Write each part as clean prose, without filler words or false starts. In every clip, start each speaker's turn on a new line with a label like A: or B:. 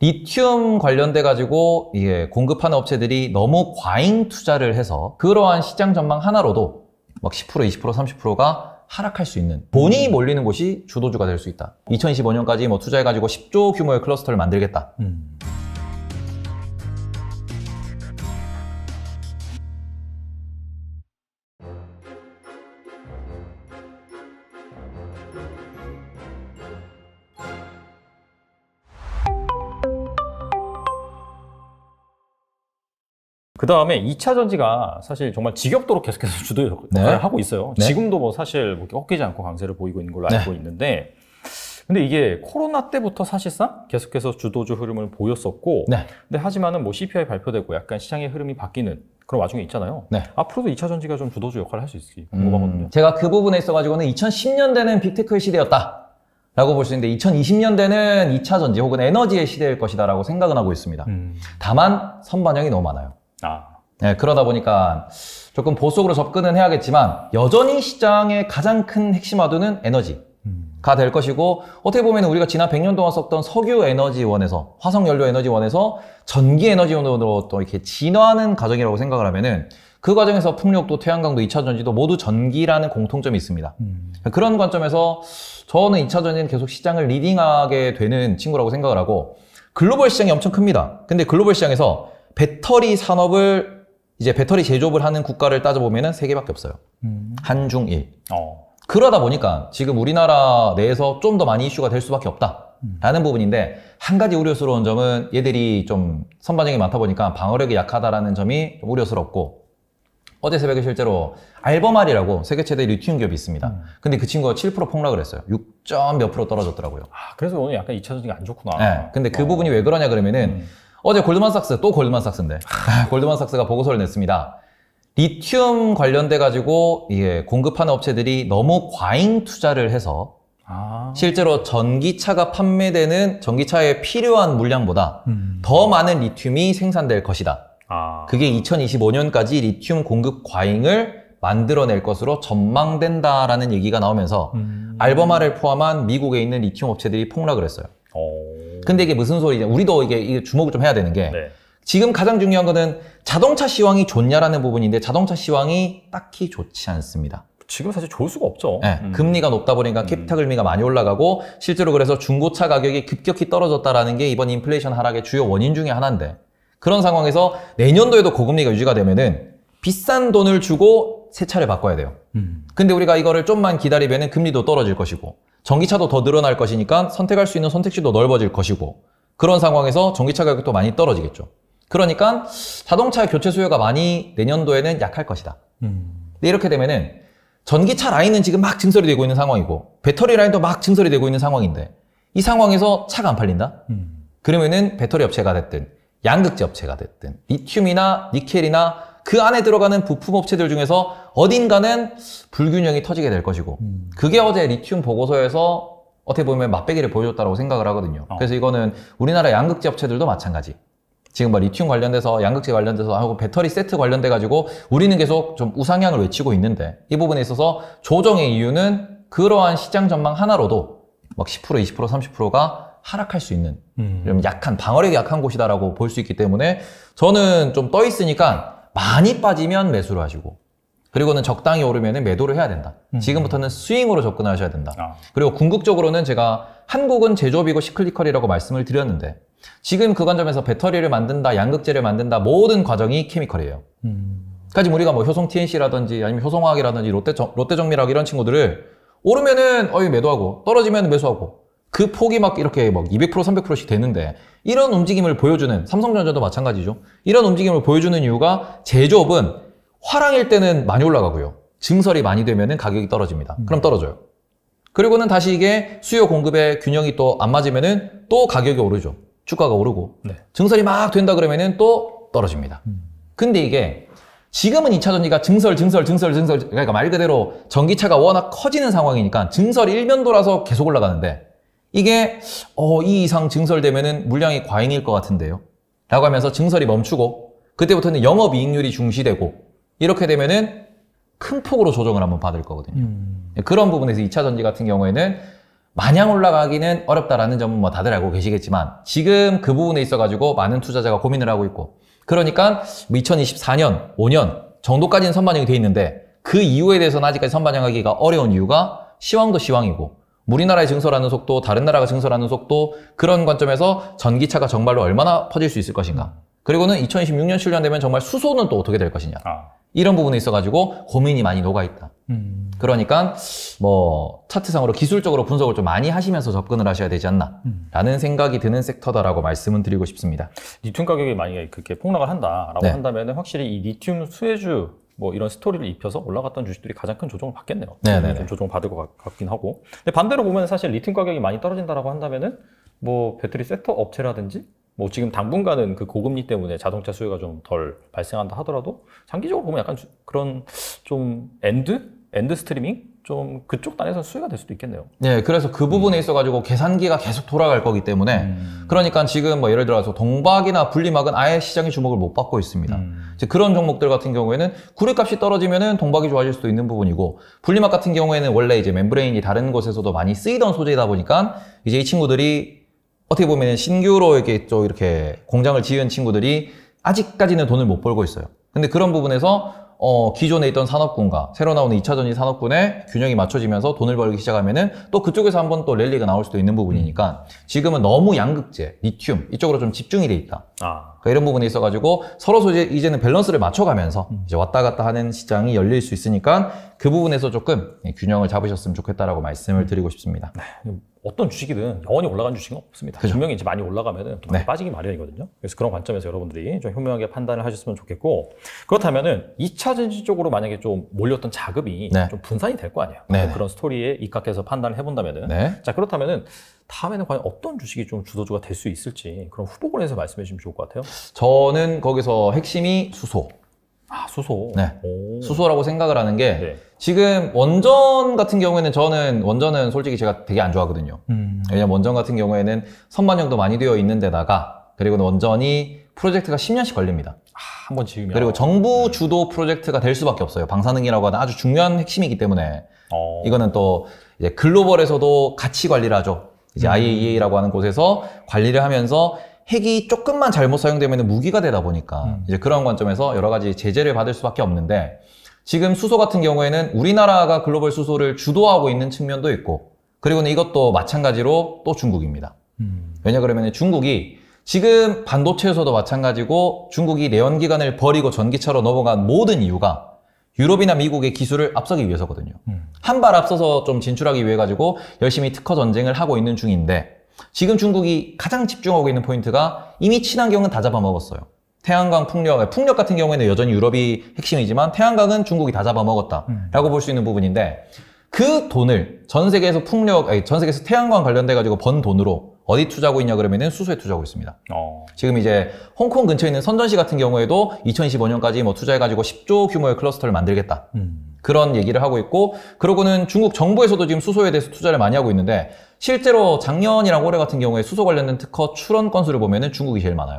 A: 리튬 관련돼 가지고 이게 공급하는 업체들이 너무 과잉 투자를 해서 그러한 시장 전망 하나로도 막 10%, 20%, 30%가 하락할 수 있는 돈이 몰리는 곳이 주도주가 될 수 있다. 2025년까지 뭐 투자해가지고 10조 규모의 클러스터를 만들겠다.
B: 그 다음에 2차 전지가 사실 정말 지겹도록 계속해서 주도 역할을 하고 있어요.
A: 네.
B: 지금도 뭐 사실 뭐 꺾이지 않고 강세를 보이고 있는 걸로 알고 있는데, 근데 이게 코로나 때부터 사실상 계속해서 주도주 흐름을 보였었고, 근데 하지만은 뭐 CPI 발표되고 약간 시장의 흐름이 바뀌는 그런 와중에 있잖아요. 앞으로도 2차 전지가 좀 주도주 역할을 할 수 있을지 궁금하거든요.
A: 제가 그 부분에 있어가지고는 2010년대는 빅테크의 시대였다 라고 볼 수 있는데 2020년대는 2차 전지 혹은 에너지의 시대일 것이다 라고 생각은 하고 있습니다. 다만 선반영이 너무 많아요. 네, 그러다 보니까 조금 보수적으로 접근은 해야겠지만 여전히 시장의 가장 큰 핵심 화두는 에너지가 될 것이고, 어떻게 보면 우리가 지난 100년 동안 썼던 석유 에너지원에서 화석연료 에너지원에서 전기 에너지원으로 또 이렇게 진화하는 과정이라고 생각을 하면은 그 과정에서 풍력도 태양광도 2차 전지도 모두 전기라는 공통점이 있습니다. 그런 관점에서 저는 2차 전지는 계속 시장을 리딩하게 되는 친구라고 생각을 하고, 글로벌 시장이 엄청 큽니다. 근데 글로벌 시장에서 배터리 산업을 이제 배터리 제조업을 하는 국가를 따져보면은 3개밖에 없어요. 한중일. 그러다 보니까 지금 우리나라 내에서 좀 더 많이 이슈가 될 수밖에 없다라는 부분인데, 한 가지 우려스러운 점은 얘들이 좀 선반영이 많다 보니까 방어력이 약하다라는 점이 좀 우려스럽고, 어제 새벽에 실제로 알버말이라고 세계 최대 리튬 기업이 있습니다. 근데 그 친구가 7% 폭락을 했어요. 6점 몇 프로 떨어졌더라고요.
B: 그래서 오늘 약간 2차 전지가 안 좋구나.
A: 네, 근데 그 부분이 왜 그러냐 그러면은 어제 골드만삭스, 또 골드만삭스인데 골드만삭스가 보고서를 냈습니다. 리튬 관련돼 가지고 이게 공급하는 업체들이 너무 과잉 투자를 해서 실제로 전기차가 판매되는 전기차에 필요한 물량보다 더 많은 리튬이 생산될 것이다. 그게 2025년까지 리튬 공급 과잉을 만들어낼 것으로 전망된다라는 얘기가 나오면서 알버마를 포함한 미국에 있는 리튬 업체들이 폭락을 했어요. 근데 이게 무슨 소리냐, 우리도 이게 주목을 좀 해야 되는 게, 지금 가장 중요한 거는 자동차 시황이 좋냐라는 부분인데 자동차 시황이 딱히 좋지 않습니다.
B: 지금 사실 좋을 수가 없죠.
A: 금리가 높다 보니까 캐피탈 금리가 많이 올라가고, 실제로 그래서 중고차 가격이 급격히 떨어졌다라는 게 이번 인플레이션 하락의 주요 원인 중에 하나인데, 그런 상황에서 내년도에도 고금리가 유지가 되면은 비싼 돈을 주고 새 차를 바꿔야 돼요. 근데 우리가 이거를 좀만 기다리면은 금리도 떨어질 것이고 전기차도 더 늘어날 것이니까 선택할 수 있는 선택지도 넓어질 것이고, 그런 상황에서 전기차 가격도 많이 떨어지겠죠. 그러니까 자동차 교체 수요가 많이 내년도에는 약할 것이다. 근데 이렇게 되면은 전기차 라인은 지금 막 증설이 되고 있는 상황이고 배터리 라인도 막 증설이 되고 있는 상황인데, 이 상황에서 차가 안 팔린다? 그러면은 배터리 업체가 됐든 양극재 업체가 됐든 리튬이나 니켈이나 그 안에 들어가는 부품 업체들 중에서 어딘가는 불균형이 터지게 될 것이고, 그게 어제 리튬 보고서에서 어떻게 보면 맛배기를 보여줬다고 생각을 하거든요. 그래서 이거는 우리나라 양극재 업체들도 마찬가지. 지금 뭐 리튬 관련돼서 양극재 관련돼서 하고 배터리 세트 관련돼 가지고 우리는 계속 좀 우상향을 외치고 있는데, 이 부분에 있어서 조정의 이유는 그러한 시장 전망 하나로도 막 10%, 20%, 30%가 하락할 수 있는, 약한, 방어력이 약한 곳이다라고 볼 수 있기 때문에 저는 좀 떠 있으니까 많이 빠지면 매수를 하시고, 그리고는 적당히 오르면 매도를 해야 된다. 지금부터는 스윙으로 접근하셔야 된다. 그리고 궁극적으로는 제가 한국은 제조업이고 시클리컬이라고 말씀을 드렸는데, 지금 그 관점에서 배터리를 만든다, 양극재를 만든다, 모든 과정이 케미컬이에요. 그러니까 지금 우리가 뭐 효성 TNC라든지 아니면 효성화학이라든지 롯데정밀화학 이런 친구들을 오르면은 매도하고 떨어지면 매수하고, 그 폭이 막 이렇게 막 200%, 300%씩 되는데, 이런 움직임을 보여주는, 삼성전자도 마찬가지죠. 이런 움직임을 보여주는 이유가, 제조업은 화랑일 때는 많이 올라가고요. 증설이 많이 되면은 가격이 떨어집니다. 그럼 떨어져요. 그리고는 다시 이게 수요 공급의 균형이 또 안 맞으면은 또 가격이 오르죠. 주가가 오르고. 증설이 막 된다 그러면은 또 떨어집니다. 근데 이게 지금은 2차 전지가 증설, 그러니까 말 그대로 전기차가 워낙 커지는 상황이니까 증설 일면도라서 계속 올라가는데, 이게 이 이상 증설되면은 물량이 과잉일 것 같은데요 라고 하면서 증설이 멈추고, 그때부터는 영업이익률이 중시되고, 이렇게 되면은 큰 폭으로 조정을 한번 받을 거거든요. 그런 부분에서 2차 전지 같은 경우에는 마냥 올라가기는 어렵다라는 점은 뭐 다들 알고 계시겠지만 지금 그 부분에 있어가지고 많은 투자자가 고민을 하고 있고 그러니까 2024년, 5년 정도까지는 선반영이 돼 있는데 그 이후에 대해서는 아직까지 선반영하기가 어려운 이유가 시황도 시황이고 우리나라의 증설하는 속도, 다른 나라가 증설하는 속도 그런 관점에서 전기차가 정말로 얼마나 퍼질 수 있을 것인가 그리고는 2026년, 7년 되면 정말 수소는 또 어떻게 될 것이냐 이런 부분에 있어가지고 고민이 많이 녹아있다. 그러니까 뭐 차트상으로 기술적으로 분석을 좀 많이 하시면서 접근을 하셔야 되지 않나 라는 생각이 드는 섹터다라고 말씀을 드리고 싶습니다.
B: 리튬 가격이 만약에 그렇게 폭락을 한다라고 한다면 확실히 이 리튬 수혜주 뭐 이런 스토리를 입혀서 올라갔던 주식들이 가장 큰 조정을 받겠네요. 좀 조정을 받을 것 같긴 하고. 근데 반대로 보면 사실 리튬 가격이 많이 떨어진다라고 한다면은 뭐 배터리 셋업 업체라든지 뭐 지금 당분간은 그 고금리 때문에 자동차 수요가 좀 덜 발생한다 하더라도 장기적으로 보면 약간 그런 좀 엔드 스트리밍? 좀 그쪽 단에서 수혜가 될 수도 있겠네요. 네,
A: 그래서 그 부분에 있어가지고 계산기가 계속 돌아갈 거기 때문에 그러니까 지금 뭐 예를 들어서 동박이나 분리막은 아예 시장의 주목을 못 받고 있습니다. 이제 그런 종목들 같은 경우에는 구리값이 떨어지면은 동박이 좋아질 수도 있는 부분이고 분리막 같은 경우에는 원래 이제 멤브레인이 다른 곳에서도 많이 쓰이던 소재이다 보니까 이제 이 친구들이 어떻게 보면 신규로 이렇게 또 이렇게 공장을 지은 친구들이 아직까지는 돈을 못 벌고 있어요. 근데 그런 부분에서 기존에 있던 산업군과 새로 나오는 2차 전지 산업군의 균형이 맞춰지면서 돈을 벌기 시작하면은 또 그쪽에서 한번 또 랠리가 나올 수도 있는 부분이니까 지금은 너무 양극재, 리튬 이쪽으로 좀 집중이 돼 있다. 그러니까 이런 부분에 있어가지고 서로 이제는 밸런스를 맞춰가면서 이제 왔다 갔다 하는 시장이 열릴 수 있으니까 그 부분에서 조금 균형을 잡으셨으면 좋겠다라고 말씀을 드리고 싶습니다.
B: 네. 어떤 주식이든 영원히 올라간 주식은 없습니다. 그죠? 분명히 이제 많이 올라가면은 또 많이 빠지기 마련이거든요. 그래서 그런 관점에서 여러분들이 좀 현명하게 판단을 하셨으면 좋겠고 그렇다면은 2차 전지 쪽으로 만약에 좀 몰렸던 자금이 좀 분산이 될 거 아니에요. 그런 스토리에 입각해서 판단을 해본다면은 자 그렇다면은 다음에는 과연 어떤 주식이 좀 주도주가 될 수 있을지 그런 후보군에서 말씀해 주시면 좋을 것 같아요.
A: 저는 거기서 핵심이 수소.
B: 수소.
A: 네. 수소라고 생각을 하는 게 지금 원전 같은 경우에는 저는 원전은 솔직히 제가 되게 안 좋아하거든요. 왜냐면 원전 같은 경우에는 선반영도 많이 되어 있는 데다가 그리고 원전이 프로젝트가 10년씩 걸립니다.
B: 한번 지으면.
A: 그리고 정부 주도 프로젝트가 될 수밖에 없어요. 방사능이라고 하는 아주 중요한 핵심이기 때문에 이거는 또 이제 글로벌에서도 같이 관리를 하죠. 이제 IAEA라고 하는 곳에서 관리를 하면서 핵이 조금만 잘못 사용되면 무기가 되다 보니까 이제 그런 관점에서 여러 가지 제재를 받을 수밖에 없는데 지금 수소 같은 경우에는 우리나라가 글로벌 수소를 주도하고 있는 측면도 있고 그리고는 이것도 마찬가지로 또 중국입니다. 왜냐 그러면 중국이 지금 반도체에서도 마찬가지고 중국이 내연기관을 버리고 전기차로 넘어간 모든 이유가 유럽이나 미국의 기술을 앞서기 위해서거든요. 한 발 앞서서 좀 진출하기 위해 가지고 열심히 특허 전쟁을 하고 있는 중인데 지금 중국이 가장 집중하고 있는 포인트가 이미 친환경은 다 잡아먹었어요. 태양광, 풍력 같은 경우에는 여전히 유럽이 핵심이지만 태양광은 중국이 다 잡아먹었다라고 볼 수 있는 부분인데 그 돈을 전 세계에서 전 세계에서 태양광 관련돼 가지고 번 돈으로 어디 투자하고 있냐 그러면은 수소에 투자하고 있습니다. 지금 이제 홍콩 근처에 있는 선전시 같은 경우에도 2025년까지 뭐 투자해가지고 10조 규모의 클러스터를 만들겠다. 그런 얘기를 하고 있고 그러고는 중국 정부에서도 지금 수소에 대해서 투자를 많이 하고 있는데 실제로 작년이랑 올해 같은 경우에 수소 관련된 특허 출원 건수를 보면은 중국이 제일 많아요.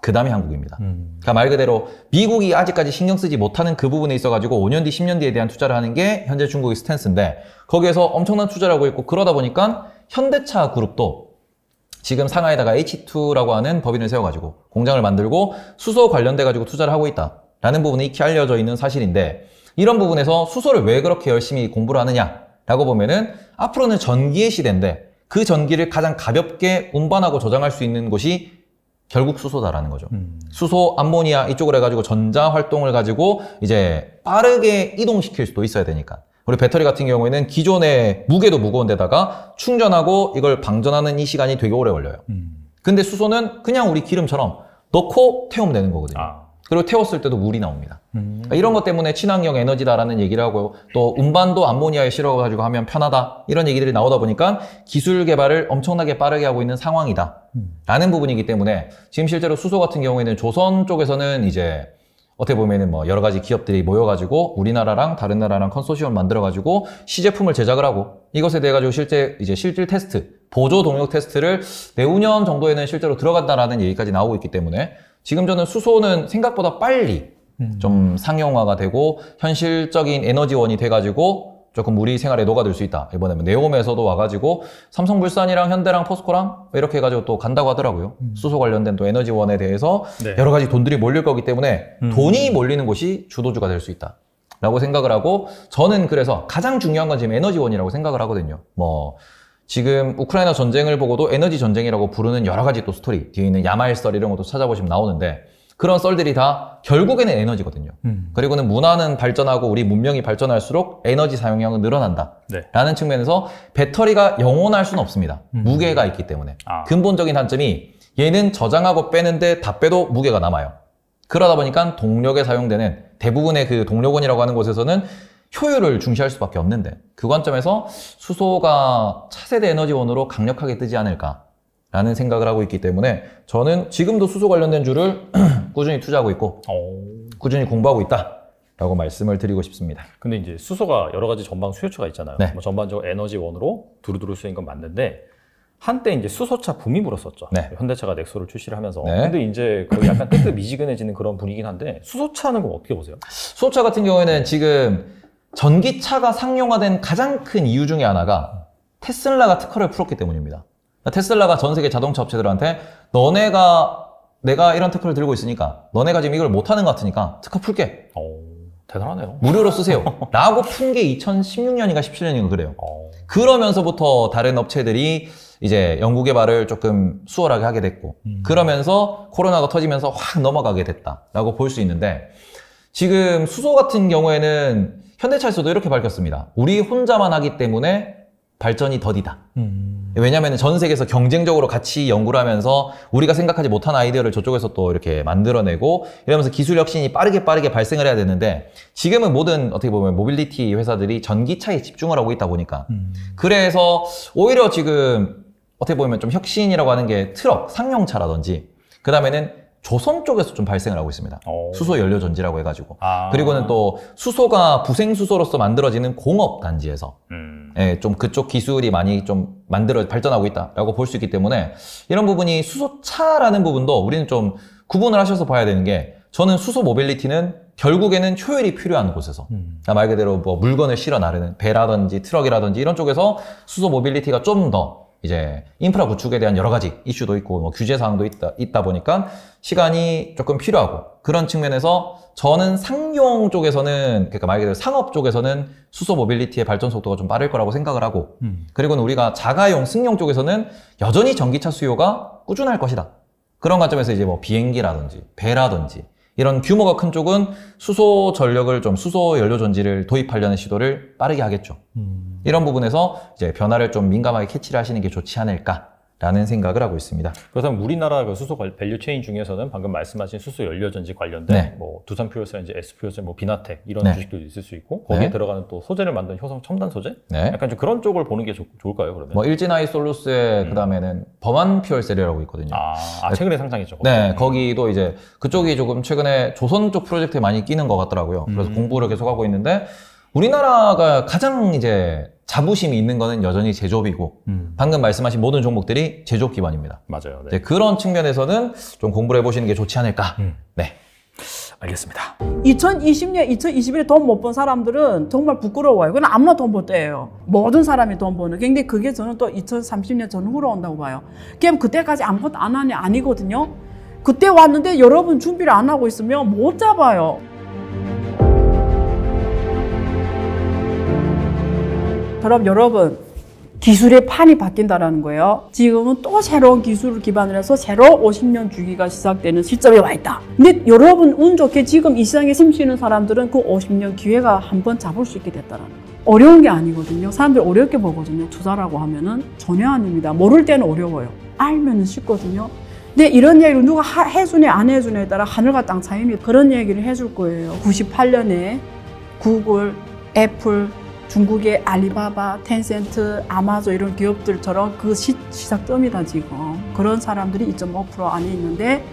A: 그 다음이 한국입니다. 그러니까 말 그대로 미국이 아직까지 신경 쓰지 못하는 그 부분에 있어가지고 5년 뒤, 10년 뒤에 대한 투자를 하는 게 현재 중국의 스탠스인데 거기에서 엄청난 투자를 하고 있고 그러다 보니까 현대차 그룹도 지금 상하이에다가 H2라고 하는 법인을 세워가지고 공장을 만들고 수소 관련돼가지고 투자를 하고 있다라는 부분이 익히 알려져 있는 사실인데 이런 부분에서 수소를 왜 그렇게 열심히 공부를 하느냐라고 보면은 앞으로는 전기의 시대인데 그 전기를 가장 가볍게 운반하고 저장할 수 있는 곳이 결국 수소다라는 거죠. 수소, 암모니아 이쪽으로 해가지고 전자 활동을 가지고 이제 빠르게 이동시킬 수도 있어야 되니까. 우리 배터리 같은 경우에는 기존의 무게도 무거운 데다가 충전하고 이걸 방전하는 이 시간이 되게 오래 걸려요. 근데 수소는 그냥 우리 기름처럼 넣고 태우면 되는 거거든요. 그리고 태웠을 때도 물이 나옵니다. 그러니까 이런 것 때문에 친환경 에너지다라는 얘기를 하고 또 운반도 암모니아에 실어가지고 하면 편하다 이런 얘기들이 나오다 보니까 기술 개발을 엄청나게 빠르게 하고 있는 상황이다 라는 부분이기 때문에 지금 실제로 수소 같은 경우에는 조선 쪽에서는 이제 어떻게 보면은 뭐 여러 가지 기업들이 모여가지고 우리나라랑 다른 나라랑 컨소시엄을 만들어가지고 시제품을 제작을 하고 이것에 대해 가지고 실제 이제 실질 테스트, 보조 동력 테스트를 내후년 정도에는 실제로 들어간다라는 얘기까지 나오고 있기 때문에 지금 저는 수소는 생각보다 빨리 좀 상용화가 되고 현실적인 에너지원이 돼가지고 조금 우리 생활에 녹아들 수 있다. 이번에 네옴에서도 와가지고 삼성물산이랑 현대랑 포스코랑 이렇게 해가지고 또 간다고 하더라고요. 수소 관련된 또 에너지원에 대해서
B: 네.
A: 여러 가지 돈들이 몰릴 거기 때문에 돈이 몰리는 곳이 주도주가 될 수 있다. 라고 생각을 하고, 저는 그래서 가장 중요한 건 지금 에너지원이라고 생각을 하거든요. 뭐 지금 우크라이나 전쟁을 보고도 에너지 전쟁이라고 부르는 여러 가지 또 스토리, 뒤에 있는 야말썰 이런 것도 찾아보시면 나오는데, 그런 썰들이 다 결국에는 에너지거든요. 그리고는 문화는 발전하고 우리 문명이 발전할수록 에너지 사용량은 늘어난다.
B: 네.
A: 라는 측면에서 배터리가 영원할 수는 없습니다. 무게가 있기 때문에. 근본적인 단점이 얘는 저장하고 빼는데 다 빼도 무게가 남아요. 그러다 보니까 동력에 사용되는 대부분의 그 동력원이라고 하는 곳에서는 효율을 중시할 수밖에 없는데, 그 관점에서 수소가 차세대 에너지원으로 강력하게 뜨지 않을까 라는 생각을 하고 있기 때문에, 저는 지금도 수소 관련된 주를 꾸준히 투자하고 있고 꾸준히 공부하고 있다 라고 말씀을 드리고 싶습니다.
B: 근데 이제 수소가 여러 가지 전방 수요처가 있잖아요.
A: 네.
B: 뭐 전반적으로 에너지원으로 두루두루 쓰인 건 맞는데, 한때 이제 수소차 붐이 불었었죠.
A: 네.
B: 현대차가 넥소를 출시를 하면서.
A: 네.
B: 근데 이제 거의 약간 뜨뜻미지근해지는 그런 분위기긴 한데, 수소차는 그럼 어떻게 보세요?
A: 수소차 같은 경우에는 지금 전기차가 상용화된 가장 큰 이유 중에 하나가 테슬라가 특허를 풀었기 때문입니다. 테슬라가 전 세계 자동차 업체들한테 내가 이런 특허를 들고 있으니까 너네가 지금 이걸 못하는 것 같으니까 특허 풀게.
B: 대단하네요.
A: 무료로 쓰세요. 라고 푼 게 2016년인가 17년인가 그래요. 그러면서부터 다른 업체들이 이제 연구개발을 조금 수월하게 하게 됐고, 그러면서 코로나가 터지면서 확 넘어가게 됐다라고 볼 수 있는데, 지금 수소 같은 경우에는 현대차에서도 이렇게 밝혔습니다. 우리 혼자만 하기 때문에 발전이 더디다. 왜냐하면 전 세계에서 경쟁적으로 같이 연구를 하면서 우리가 생각하지 못한 아이디어를 저쪽에서 또 이렇게 만들어내고 이러면서 기술 혁신이 빠르게 발생을 해야 되는데, 지금은 모든 어떻게 보면 모빌리티 회사들이 전기차에 집중을 하고 있다 보니까 그래서 오히려 지금 어떻게 보면 좀 혁신이라고 하는 게 트럭, 상용차라든지, 그 다음에는 조선 쪽에서 좀 발생을 하고 있습니다. 수소 연료 전지라고 해가지고. 그리고는 또 수소가 부생수소로서 만들어지는 공업 단지에서 예, 좀 그쪽 기술이 많이 좀 발전하고 있다라고 볼 수 있기 때문에, 이런 부분이 수소차라는 부분도 우리는 좀 구분을 하셔서 봐야 되는 게, 저는 수소 모빌리티는 결국에는 효율이 필요한 곳에서, 말 그대로 뭐 물건을 실어 나르는 배라든지 트럭이라든지 이런 쪽에서 수소 모빌리티가 좀 더 이제 인프라 구축에 대한 여러 가지 이슈도 있고 뭐 규제 사항도 있다 보니까 시간이 조금 필요하고, 그런 측면에서 저는 상용 쪽에서는, 그러니까 말 그대로 상업 쪽에서는 수소 모빌리티의 발전 속도가 좀 빠를 거라고 생각을 하고, 그리고는 우리가 자가용 승용 쪽에서는 여전히 전기차 수요가 꾸준할 것이다. 그런 관점에서 이제 뭐 비행기라든지 배라든지 이런 규모가 큰 쪽은 수소 연료 전지를 도입하려는 시도를 빠르게 하겠죠. 이런 부분에서 이제 변화를 좀 민감하게 캐치를 하시는 게 좋지 않을까라는 생각을 하고 있습니다.
B: 그렇다면 우리나라 그 수소 밸류체인 중에서는 방금 말씀하신 수소 연료전지 관련된 뭐 두산퓨얼셀, 이제 S퓨얼셀, 뭐 비나텍 이런 주식도 있을 수 있고, 거기에 들어가는 또 소재를 만드는 효성 첨단 소재? 약간 좀 그런 쪽을 보는 게 좋을까요, 그러면?
A: 뭐 일진아이솔루스의 그다음에는 범한퓨얼셀이라고 있거든요.
B: 최근에 상장했죠.
A: 네, 거기도 이제 그쪽이 조금 최근에 조선 쪽 프로젝트에 많이 끼는 것 같더라고요. 그래서 공부를 계속 하고 있는데, 우리나라가 가장 이제 자부심이 있는 거는 여전히 제조업이고, 방금 말씀하신 모든 종목들이 제조업 기반입니다.
B: 맞아요.
A: 네. 그런 측면에서는 좀 공부를 해보시는 게 좋지 않을까. 네.
B: 알겠습니다.
C: 2020년, 2021에 돈 못 번 사람들은 정말 부끄러워요. 그건 아무나 돈 벌 때예요. 모든 사람이 돈 버는. 근데 그게 저는 또 2030년 전후로 온다고 봐요. 그럼 그때까지 아무것도 안 하냐? 아니거든요. 그때 왔는데 여러분 준비를 안 하고 있으면 못 잡아요. 그럼 여러분, 기술의 판이 바뀐다는 거예요. 지금은 또 새로운 기술을 기반으로 해서 새로 50년 주기가 시작되는 시점에 와 있다. 근데 여러분 운 좋게 지금 이 시장에 숨쉬는 사람들은 그 50년 기회가 한번 잡을 수 있게 됐다는 거예요. 어려운 게 아니거든요. 사람들이 어렵게 보거든요. 투자라고 하면은 전혀 아닙니다. 모를 때는 어려워요. 알면은 쉽거든요. 근데 이런 얘기를 누가 해주네 안 해주네에 따라 하늘과 땅 차이입니다. 그런 얘기를 해줄 거예요. 98년에 구글, 애플, 중국의 알리바바, 텐센트, 아마존 이런 기업들처럼 그 시작점이다 지금. 그런 사람들이 2.5% 안에 있는데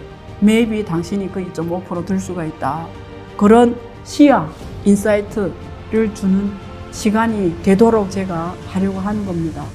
C: maybe 당신이 그 2.5% 들 수가 있다. 그런 시야, 인사이트를 주는 시간이 되도록 제가 하려고 하는 겁니다.